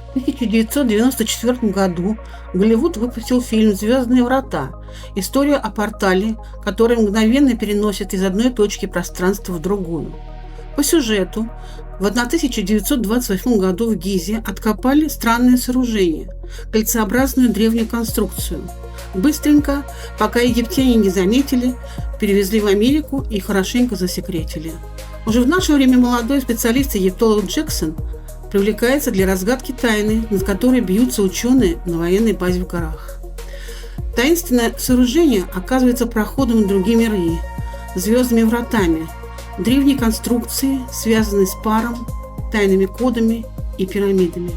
В 1994 году Голливуд выпустил фильм «Звездные врата». История о портале, который мгновенно переносит из одной точки пространства в другую. По сюжету, в 1928 году в Гизе откопали странное сооружение – кольцеобразную древнюю конструкцию. Быстренько, пока египтяне не заметили, перевезли в Америку и хорошенько засекретили. Уже в наше время молодой специалист-египтолог Джексон привлекается для разгадки тайны, над которой бьются ученые на военной базе в горах. Таинственное сооружение оказывается проходом в другие миры, звездными вратами, древней конструкции, связанной с паром, тайными кодами и пирамидами.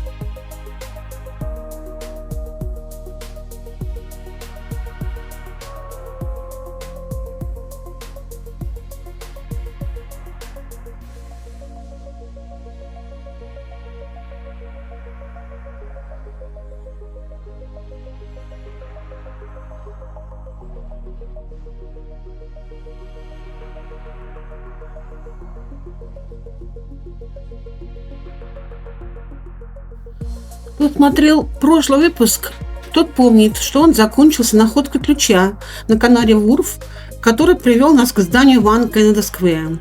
Кто смотрел прошлый выпуск, тот помнит, что он закончился находкой ключа на канале Вурф, который привел нас к зданию One Canada Square.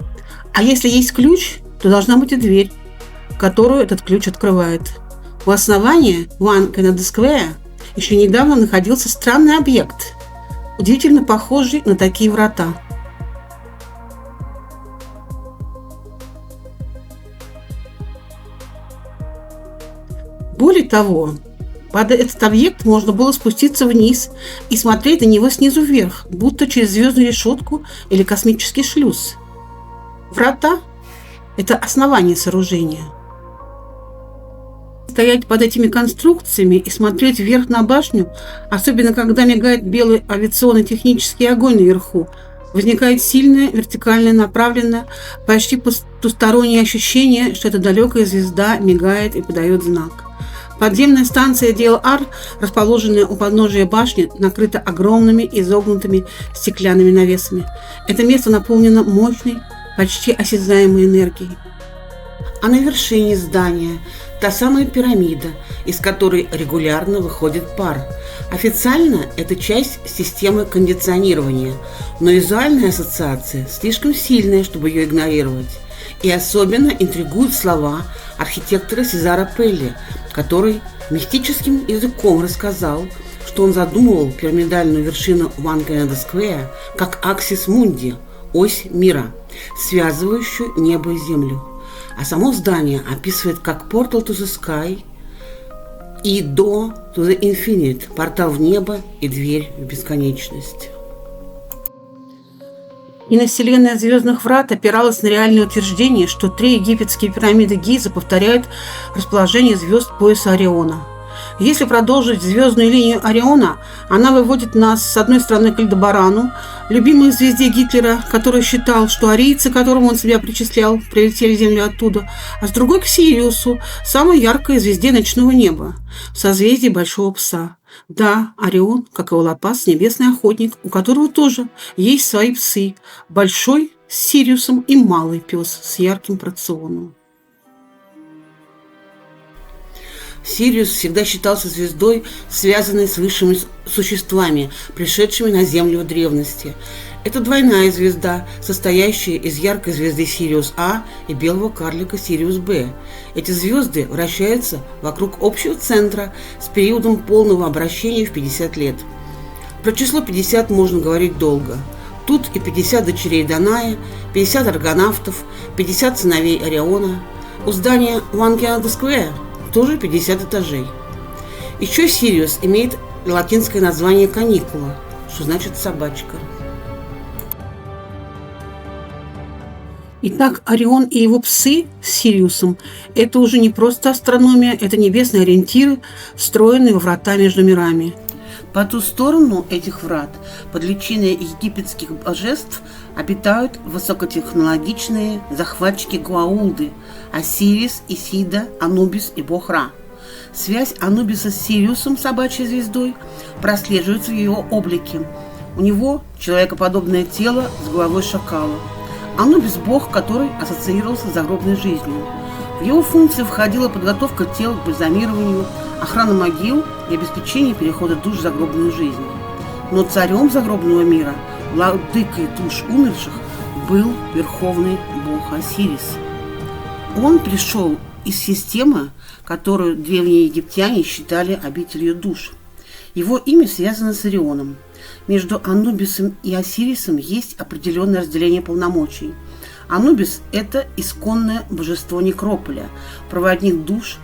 А если есть ключ, то должна быть и дверь, которую этот ключ открывает. У основания One Canada Square еще недавно находился странный объект, удивительно похожий на такие врата. Более того, под этот объект можно было спуститься вниз и смотреть на него снизу вверх, будто через звездную решетку или космический шлюз. Врата – это основание сооружения. Стоять под этими конструкциями и смотреть вверх на башню, особенно когда мигает белый авиационно-технический огонь наверху, возникает сильное, вертикальное, направленное, почти потустороннее ощущение, что эта далекая звезда мигает и подает знак. Подземная станция DLR, расположенная у подножия башни, накрыта огромными изогнутыми стеклянными навесами. Это место наполнено мощной, почти осязаемой энергией. А на вершине здания та самая пирамида, из которой регулярно выходит пар. Официально это часть системы кондиционирования, но визуальная ассоциация слишком сильная, чтобы ее игнорировать. И особенно интригуют слова архитектора Сезара Пелли, который мистическим языком рассказал, что он задумывал пирамидальную вершину One Canada Square как аксис мунди, ось мира, связывающую небо и землю. А само здание описывает как портал to the sky и door to the infinite, портал в небо и дверь в бесконечность. И населенная звездных врат опиралась на реальное утверждение, что 3 египетские пирамиды Гиза повторяют расположение звезд пояса Ориона. Если продолжить звездную линию Ориона, она выводит нас с одной стороны к Альдебарану, любимой звезде Гитлера, который считал, что арийцы, к которому он себя причислял, прилетели Землю оттуда, а с другой к Сириусу, самой яркой звезде ночного неба, в созвездии Большого Пса. Да, Орион, как и Волопас, небесный охотник, у которого тоже есть свои псы, большой с Сириусом и малый пес с ярким проционом. Сириус всегда считался звездой, связанной с высшими существами, пришедшими на Землю в древности. Это двойная звезда, состоящая из яркой звезды Сириус А и белого карлика Сириус Б. Эти звезды вращаются вокруг общего центра с периодом полного обращения в 50 лет. Про число 50 можно говорить долго. Тут и 50 дочерей Даная, 50 аргонавтов, 50 сыновей Ориона. У здания One Canada Square тоже 50 этажей. Еще Сириус имеет латинское название каникула, что значит собачка. Итак, Орион и его псы с Сириусом – это уже не просто астрономия, это небесные ориентиры, встроенные во врата между мирами. По ту сторону этих врат, под личиной египетских божеств, обитают высокотехнологичные захватчики Гуаулды – Осирис, Исида, Анубис и бог Ра. Связь Анубиса с Сириусом, собачьей звездой, прослеживается в его облике. У него человекоподобное тело с головой шакала. Анубис – бог, который ассоциировался с загробной жизнью. В его функции входила подготовка тел к бальзамированию, охрана могил и обеспечение перехода душ в загробную жизнь. Но царем загробного мира, владыкой душ умерших, был верховный бог Осирис. Он пришел из системы, которую древние египтяне считали обителью душ. Его имя связано с Орионом. Между Анубисом и Осирисом есть определенное разделение полномочий. Анубис – это исконное божество некрополя, проводник душ,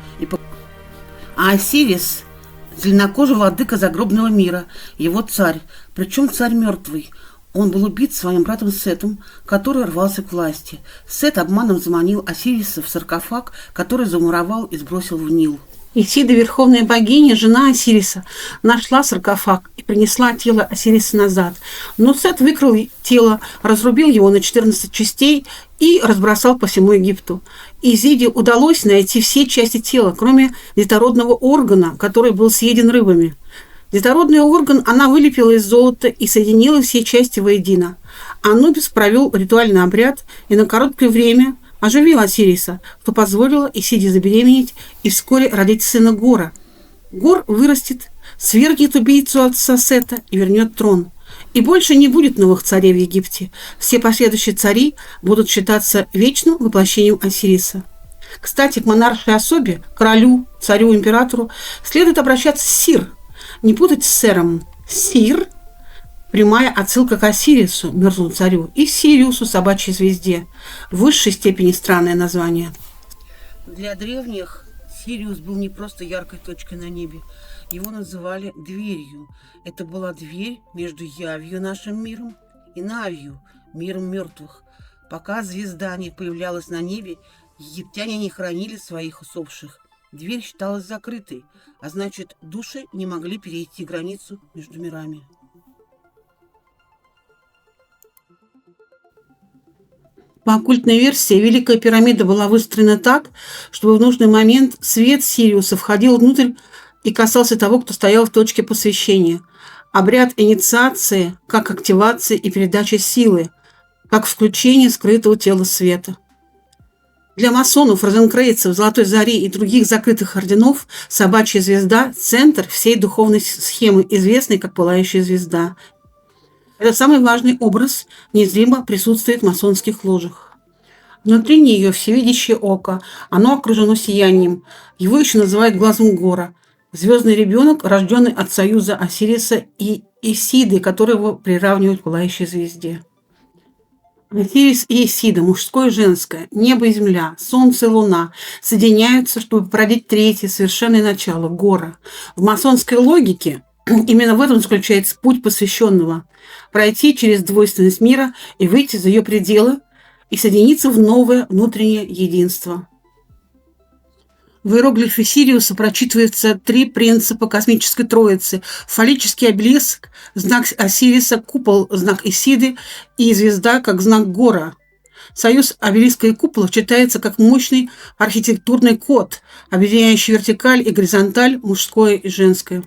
а Осирис – зеленокожий владыка загробного мира, его царь, причем царь мертвый. Он был убит своим братом Сетом, который рвался к власти. Сет обманом заманил Осириса в саркофаг, который замуровал и сбросил в Нил. Исида, верховная богиня, жена Осириса, нашла саркофаг и принесла тело Осириса назад. Но Сет выкрал тело, разрубил его на 14 частей и разбросал по всему Египту. Изиде удалось найти все части тела, кроме детородного органа, который был съеден рыбами. Детородный орган она вылепила из золота и соединила все части воедино. Анубис провел ритуальный обряд и на короткое время оживил Осириса, что позволило Исиде забеременеть и вскоре родить сына Гора. Гор вырастет, свергнет убийцу отца Сета и вернет трон. И больше не будет новых царей в Египте. Все последующие цари будут считаться вечным воплощением Осириса. Кстати, к монаршей особе, королю, царю, императору, следует обращаться Сир. Не путать с сэром. Сир – прямая отсылка к Осирису, мертвому царю, и Сириусу, собачьей звезде. В высшей степени странное название. Для древних Сириус был не просто яркой точкой на небе. Его называли дверью. Это была дверь между Явью, нашим миром, и Навью, миром мертвых. Пока звезда не появлялась на небе, египтяне не хранили своих усопших. Дверь считалась закрытой, а значит, души не могли перейти границу между мирами. По оккультной версии, Великая пирамида была выстроена так, чтобы в нужный момент свет Сириуса входил внутрь и касался того, кто стоял в точке посвящения. Обряд инициации, как активация и передача силы, как включение скрытого тела света. Для масонов, розенкрейцев, Золотой Зари и других закрытых орденов собачья звезда – центр всей духовной схемы, известной как пылающая звезда. Это самый важный образ, незримо присутствует в масонских ложах. Внутри нее всевидящее око, оно окружено сиянием. Его еще называют глазом Гора. Звездный ребенок, рожденный от союза Осириса и Исиды, которого приравнивают к пылающей звезде. Осирис и Исида, мужское и женское, небо и земля, солнце и луна соединяются, чтобы породить третье, совершенное начало – Гора. В масонской логике именно в этом заключается путь посвященного – пройти через двойственность мира и выйти за ее пределы и соединиться в новое внутреннее единство. В иероглифе Сириуса прочитываются три принципа космической троицы: фаллический обелиск, знак Осириса, купол, знак Исиды и звезда, как знак Гора. Союз обелиска и купола читается как мощный архитектурный код, объединяющий вертикаль и горизонталь, мужское и женское.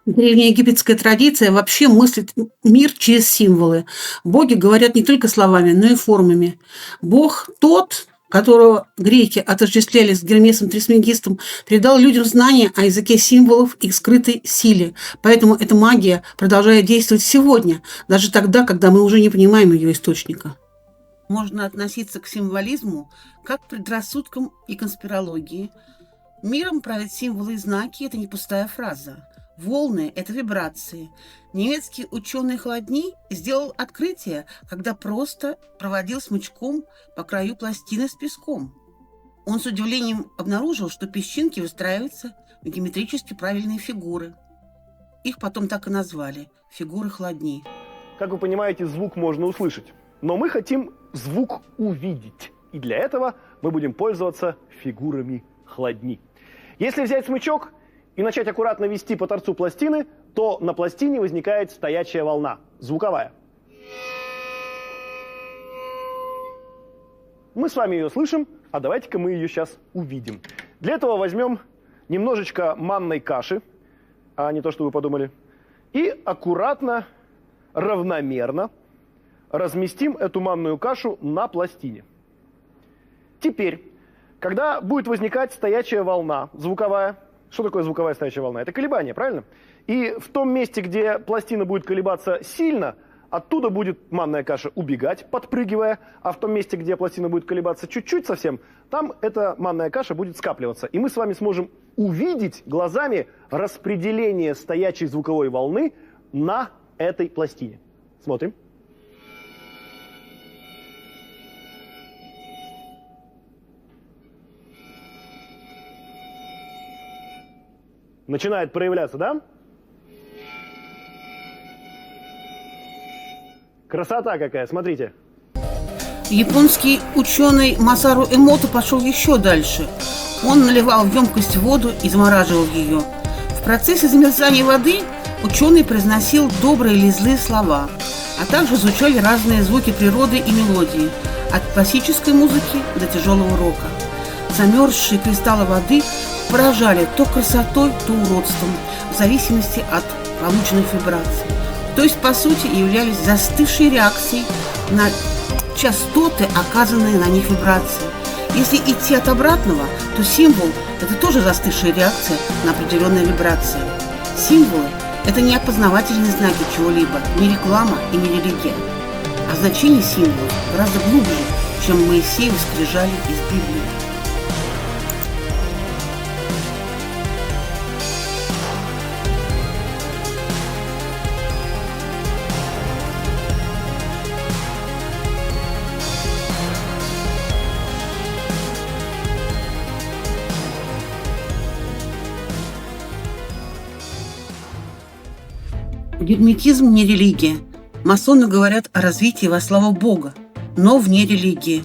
Древнеегипетская традиция вообще мыслит мир через символы. Боги говорят не только словами, но и формами. Бог тот, которого греки отождествляли с Гермесом Трисмегистом, передал людям знания о языке символов и скрытой силе. Поэтому эта магия продолжает действовать сегодня, даже тогда, когда мы уже не понимаем ее источника. Можно относиться к символизму как к предрассудкам и конспирологии. Миром правят символы и знаки – это не пустая фраза. Волны – это вибрации. Немецкий ученый Хладни сделал открытие, когда просто проводил смычком по краю пластины с песком. Он с удивлением обнаружил, что песчинки выстраиваются в геометрически правильные фигуры. Их потом так и назвали – фигуры Хладни. Как вы понимаете, звук можно услышать, но мы хотим звук увидеть. И для этого мы будем пользоваться фигурами Хладни. Если взять смычок и начать аккуратно вести по торцу пластины, то на пластине возникает стоячая волна, звуковая. Мы с вами ее слышим, а давайте-ка мы ее сейчас увидим. Для этого возьмем немножечко манной каши, а не то, что вы подумали, и аккуратно, равномерно разместим эту манную кашу на пластине. Теперь, когда будет возникать стоячая волна, звуковая, что такое звуковая стоячая волна? Это колебание, правильно? И в том месте, где пластина будет колебаться сильно, оттуда будет манная каша убегать, подпрыгивая, а в том месте, где пластина будет колебаться чуть-чуть совсем, там эта манная каша будет скапливаться. И мы с вами сможем увидеть глазами распределение стоячей звуковой волны на этой пластине. Смотрим. Начинает проявляться, да? Красота какая, смотрите. Японский ученый Масару Эмото пошел еще дальше. Он наливал в емкость воду и замораживал ее. В процессе замерзания воды ученый произносил добрые или злые слова, а также изучали разные звуки природы и мелодии, от классической музыки до тяжелого рока. Замерзшие кристаллы воды поражали то красотой, то уродством, в зависимости от полученных вибраций. То есть, по сути, являлись застывшей реакцией на частоты, оказанные на них вибрации. Если идти от обратного, то символ – это тоже застывшая реакция на определенные вибрации. Символы – это не опознавательные знаки чего-либо, не реклама и не религия. А значение символов гораздо глубже, чем Моисеевы скрижали из Библии. Герметизм не религия. Масоны говорят о развитии во славу Бога, но вне религии.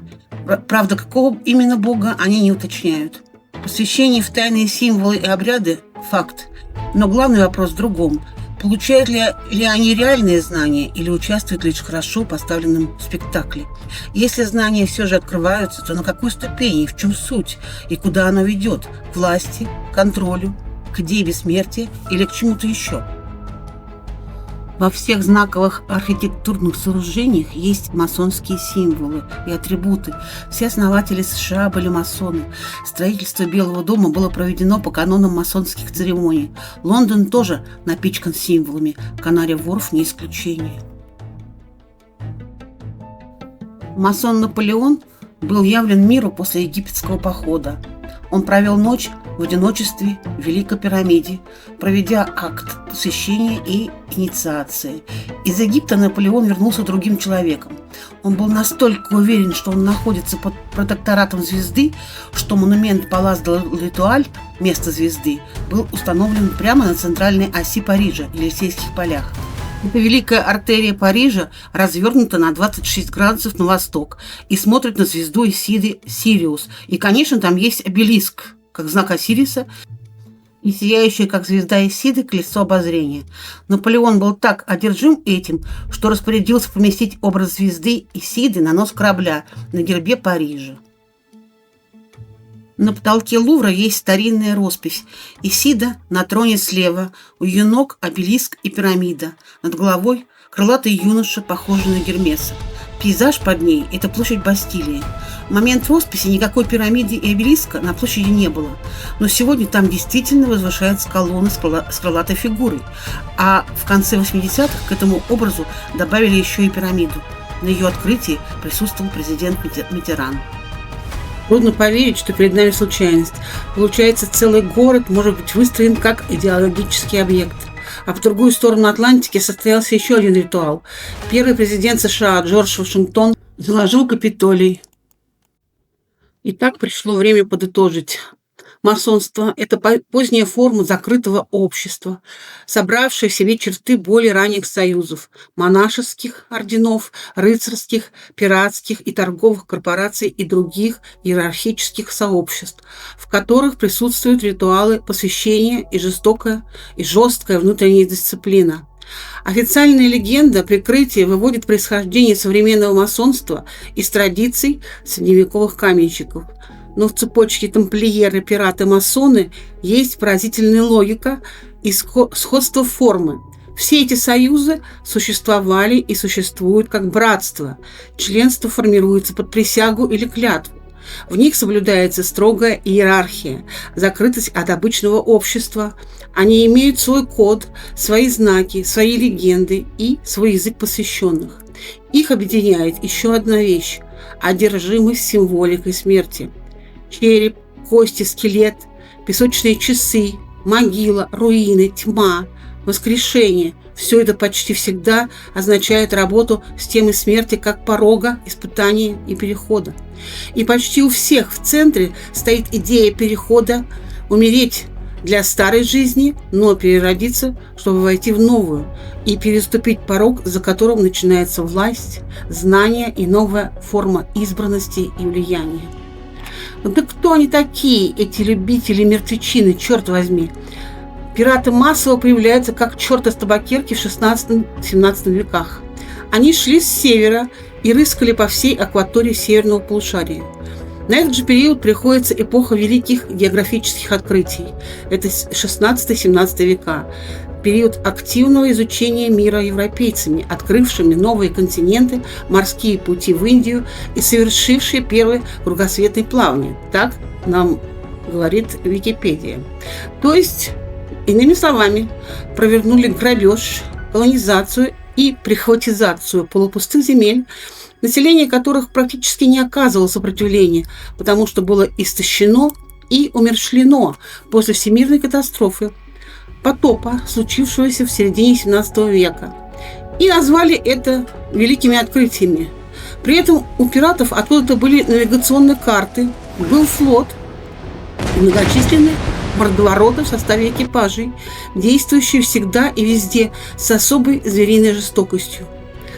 Правда, какого именно Бога они не уточняют. Посвящение в тайные символы и обряды – факт. Но главный вопрос в другом. Получают ли они реальные знания или участвуют лишь в хорошо поставленном спектакле? Если знания все же открываются, то на какой ступени, в чем суть и куда оно ведет? К власти, контролю, к идее бессмертия или к чему-то еще? Во всех знаковых архитектурных сооружениях есть масонские символы и атрибуты. Все основатели США были масоны. Строительство Белого дома было проведено по канонам масонских церемоний. Лондон тоже напичкан символами. Канария-Ворф не исключение. Масон Наполеон был явлен миру после египетского похода. Он провел ночь в одиночестве в Великой пирамиде, проведя акт посвящения и инициации. Из Египта Наполеон вернулся другим человеком. Он был настолько уверен, что он находится под протекторатом звезды, что монумент Палас де l'Étoile, место звезды, был установлен прямо на центральной оси Парижа, в Елисейских полях. Эта великая артерия Парижа развернута на 26 градусов на восток и смотрит на звезду Исиды Сириус. И, конечно, там есть обелиск, как знак Осириса, и сияющее, как звезда Исиды, колесо обозрения. Наполеон был так одержим этим, что распорядился поместить образ звезды Исиды на нос корабля на гербе Парижа. На потолке Лувра есть старинная роспись. Исида на троне слева, у ее ног обелиск и пирамида. Над головой крылатый юноша, похожий на Гермеса. Пейзаж под ней – это площадь Бастилии. В момент росписи никакой пирамиды и обелиска на площади не было. Но сегодня там действительно возвышается колонна с крылатой фигурой. А в конце 80-х к этому образу добавили еще и пирамиду. На ее открытии присутствовал президент Миттеран. Трудно поверить, что перед нами случайность. Получается, целый город может быть выстроен как идеологический объект. А по другую сторону Атлантики состоялся еще один ритуал. Первый президент США Джордж Вашингтон заложил Капитолий. И так пришло время подытожить. Масонство – это поздняя форма закрытого общества, собравшая в себе черты более ранних союзов – монашеских орденов, рыцарских, пиратских и торговых корпораций и других иерархических сообществ, в которых присутствуют ритуалы посвящения и жесткая внутренняя дисциплина. Официальная легенда прикрытия выводит происхождение современного масонства из традиций средневековых каменщиков. Но в цепочке тамплиеры, пираты, масоны есть поразительная логика и сходство формы. Все эти союзы существовали и существуют как братство. Членство формируется под присягу или клятву. В них соблюдается строгая иерархия, закрытость от обычного общества. Они имеют свой код, свои знаки, свои легенды и свой язык посвященных. Их объединяет еще одна вещь – одержимость символикой смерти. Череп, кости, скелет, песочные часы, могила, руины, тьма, воскрешение – все это почти всегда означает работу с темой смерти как порога, испытания и перехода. И почти у всех в центре стоит идея перехода, умереть для старой жизни, но переродиться, чтобы войти в новую и переступить порог, за которым начинается власть, знание и новая форма избранности и влияния. Ну да кто они такие, эти любители мертвечины, черт возьми? Пираты массово появляются как черт из табакерки в XVI-XVII веках. Они шли с севера и рыскали по всей акватории северного полушария. На этот же период приходится эпоха великих географических открытий. Это XVI-XVII века. Период активного изучения мира европейцами, открывшими новые континенты, морские пути в Индию и совершившие первые кругосветные плавания. Так нам говорит Википедия. То есть, иными словами, провернули грабеж, колонизацию и прихватизацию полупустых земель, население которых практически не оказывало сопротивления, потому что было истощено и умерщвлено после всемирной катастрофы, потопа, случившегося в середине XVII века, и назвали это великими открытиями. При этом у пиратов откуда-то были навигационные карты, был флот и многочисленные мордовороты в составе экипажей, действующие всегда и везде с особой звериной жестокостью.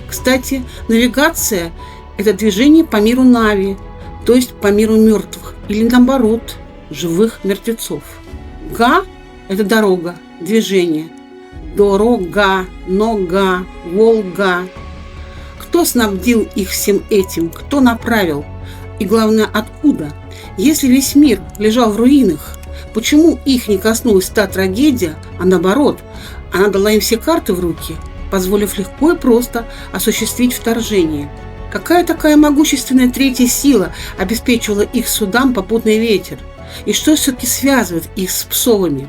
Кстати, навигация – это движение по миру Нави, то есть по миру мертвых, или наоборот, живых мертвецов. Га – это дорога, движение. Дорога, нога, Волга. Кто снабдил их всем этим? Кто направил? И главное, откуда? Если весь мир лежал в руинах, почему их не коснулась та трагедия, а наоборот, она дала им все карты в руки, позволив легко и просто осуществить вторжение? Какая такая могущественная третья сила обеспечивала их судам попутный ветер? И что все-таки связывает их с псовыми?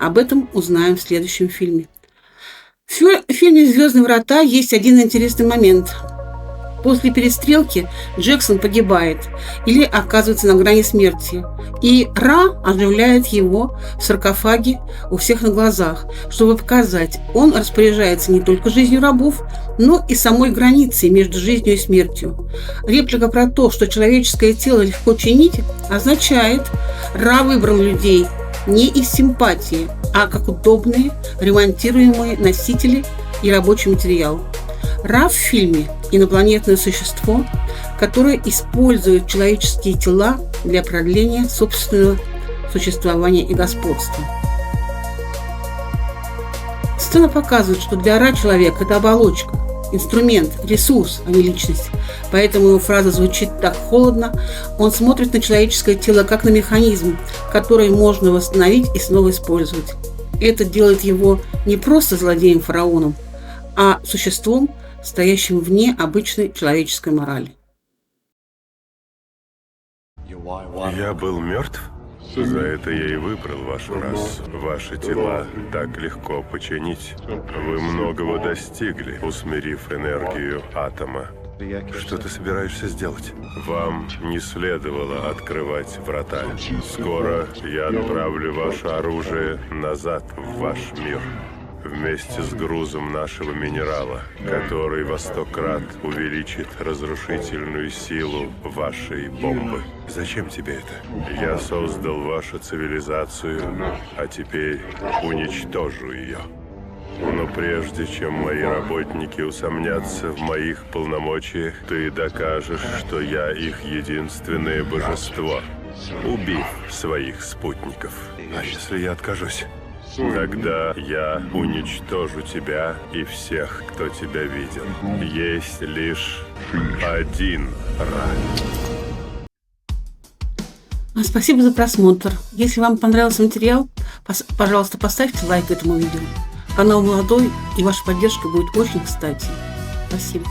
Об этом узнаем в следующем фильме. В фильме «Звездные врата» есть один интересный момент. После перестрелки Джексон погибает или оказывается на грани смерти, и Ра оживляет его в саркофаге у всех на глазах, чтобы показать, он распоряжается не только жизнью рабов, но и самой границей между жизнью и смертью. Реплика про то, что человеческое тело легко чинить, означает, Ра выбрал людей не из симпатии, а как удобные, ремонтируемые носители и рабочий материал. Ра в фильме – инопланетное существо, которое использует человеческие тела для продления собственного существования и господства. Сцена показывает, что для Ра человек – это оболочка, инструмент, ресурс, а не личность. Поэтому его фраза звучит так холодно. Он смотрит на человеческое тело как на механизм, который можно восстановить и снова использовать. Это делает его не просто злодеем-фараоном, а существом, стоящим вне обычной человеческой морали. Я был мертв? За это я и выбрал вашу расу. Ваши тела так легко починить. Вы многого достигли, усмирив энергию атома. Что ты собираешься сделать? Вам не следовало открывать врата. Скоро я отправлю ваше оружие назад в ваш мир. Вместе с грузом нашего минерала, который во 100 крат увеличит разрушительную силу вашей бомбы. Зачем тебе это? Я создал вашу цивилизацию, а теперь уничтожу ее. Но прежде чем мои работники усомнятся в моих полномочиях, ты докажешь, что я их единственное божество, убив своих спутников. А если я откажусь? Тогда я уничтожу тебя и всех, кто тебя видел. Есть лишь один Ра. Спасибо за просмотр. Если вам понравился материал, пожалуйста, поставьте лайк этому видео. Канал молодой, и ваша поддержка будет очень кстати. Спасибо.